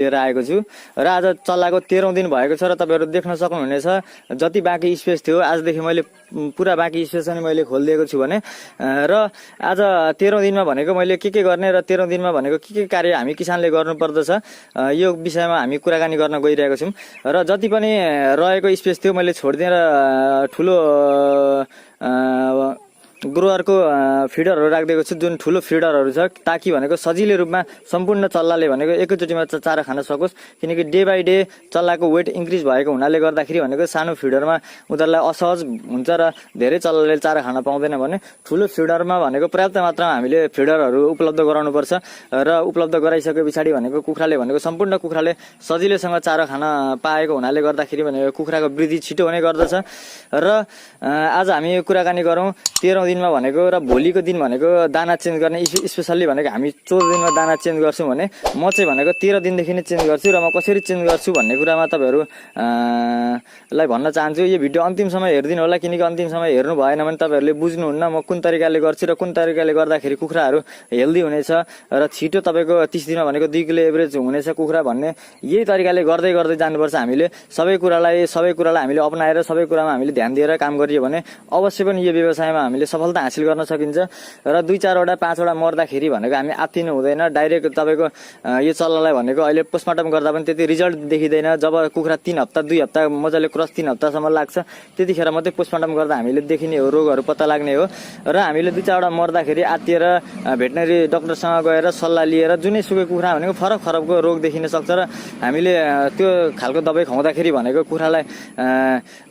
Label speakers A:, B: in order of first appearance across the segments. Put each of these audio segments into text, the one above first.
A: लिएर आएको छु र आज चल्लाको 13औं दिन भएको छ र तपाईहरु देख्न सक्नुहुनेछ जति बाँकी स्पेस थियो आजदेखि मैले पुरा बाँकी स्पेस पनि मैले खोलिदिएको छु भने र आज 13औं दिनमा भनेको मैले के गर्ने र 13औं दिनमा भनेको के कार्य हामी किसानले गर्नुपर्दछ यो विषयमा हामी कुराकानी गर्न गइरहेको छौं र जति पनि रहेको स्पेस थियो मैले छोड्दिएँ र ठुलो ग्रोअरको फिडरहरु राख्दिएको छु जुन ठुलो फिडरहरु छ ताकि भनेको सजिलै रूपमा सम्पूर्ण चल्लाले भनेको एकैचोटीमा चारा खान सकोस् किनकि डे बाइ डे चल्लाको वेट इन्क्रिज भएको हुनाले गर्दाखेरि भनेको सानो फिडरमा उनीहरुलाई असहज हुन्छ र धेरै चल्लाले चारा खान पाउँदैन भने ठुलो फिडरमा भनेको पर्याप्त मात्रामा हामीले फिडरहरु उपलब्ध गराउनु पर्छ र उपलब्ध गराइसकेपछि भनेको कुखुराले भनेको सम्पूर्ण कुखुराले सजिलैसँग चारा खान पाएको हुनाले गर्दाखेरि भनेको कुखुराको वृद्धि छिटो हुने गर्दछ र आज हामी कुराकानी गरौं 13औं दिनमा भनेको र भोलिको दिन भनेको दाना चेन्ज गर्ने स्पेशली भनेको हामी 14 दिनमा दाना चेन्ज गर्छौं भने म चाहिँ भनेको 13 दिनदेखि नै चेन्ज गर्छु र म कसरी चेन्ज गर्छु भन्ने कुरामा तपाईहरु लाई भन्न चाहन्छु यो भिडियो अन्तिमसम्म हेर्दिनु होला किनकि अन्तिमसम्म हेर्नु भएन भने तपाईहरुले बुझ्नुहुन्न म कुन तरिकाले गर्छु र कुन तरिकाले गर्दाखेरि कुखुराहरु हेल्दी हुनेछ र छिटो तपाईको 30 दिनमा भनेको 2 किलो एभरेज हुनेछ कुखुरा भन्ने यही तरिकाले गर्दै गर्दै जानुपर्छ हामीले सबै कुरालाई हामीले अपनाएर सबै कुरामा हामीले ध्यान दिएर काम गरियो भने अवश्य पनि यो व्यवसायमा हामीले सफलता हासिल गर्न सकिन्छ र 2-4 वटा 5 वटा मर्दाखेरि भनेको हामी आत्तिनु हुँदैन डाइरेक्ट तपाईको यो चल्लालाई भनेको अहिले पोस्टमार्टम गर्दा पनि त्यति रिजल्ट देखिदैन जब कुखुरा 3 हप्ता 2 हप्ता मजाले क्रस 3 हप्तासम्म लाग्छ त्यतिखेर मात्रै पोस्टमार्टम गर्दा हामीले देखिने हो रोगहरु पत्ता लाग्ने हो र हामीले 2-4 वटा मर्दाखेरि आत्तिएर भेटनरी डाक्टरसँग गएर सल्लाह लिएर जुनै सुकै कुखुरा भनेको फरकको रोग देखिन सक्छ र हामीले त्यो खालको दबाई खुवाउँदाखेरि भनेको कुखुरालाई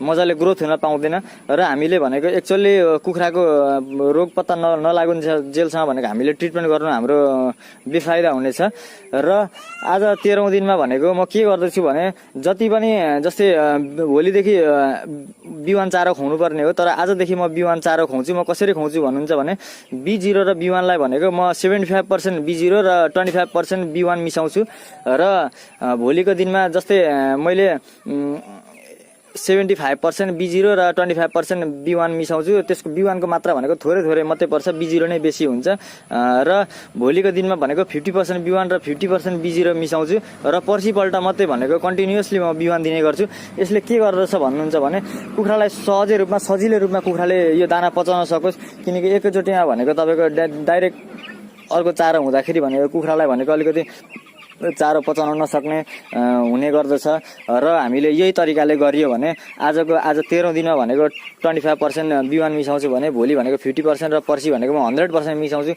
A: मजाले ग्रोथ हुन पाउँदैन र हामीले भनेको एक्चुअली कुखुराको रोग पत्ता नलागुन्जेलसम्म भनेको हामीले ट्रिटमेन्ट गर्नु हाम्रो बेफाइदा हुनेछ र आज 13औं दिनमा भनेको म के गर्दैछु भने जति पनि जस्तै भोलिदेखि बिवान चारो खुवाउनु पर्ने हो तर आजदेखि म बिवान चारो खुवाउँछु म कसरी खुवाउँछु भन्नुहुन्छ भने B0 र B1लाई भनेको म 75% B0 र 25% B1 मिसाउँछु र भोलिको दिनमा जस्तै मैले 75% B0 र 25% B1 मिसाउँछु त्यसको B1 को मात्रा भनेको थोरै मात्रै पर्छ B0 नै बेसी हुन्छ र भोलिको दिनमा भनेको 50% B1 र 50% B0 मिसाउँछु र पर्सिपल्ट मात्रै भनेको कन्टिन्युअसली म B1 दिने गर्छु यसले के गर्दछ भन्नुहुन्छ भने कुखुरालाई सजिलै रूपमा कुखुराले यो दाना पचाउन सकोस् किनकि एकैचोटीमा भनेको तपाईको डाइरेक्ट अर्को चारो हुँदाखेरि भनेको कुखुरालाई भनेको अलिकति चारो पचाउन नसक्ने हुने गर्दछ र हामीले यही तरिकाले गरियो भने आज 13औं दिनमा भनेको 25% B1 मिसाउँछु भने भोलि भनेको 50% र पर्सि भनेको म 100% मिसाउँछु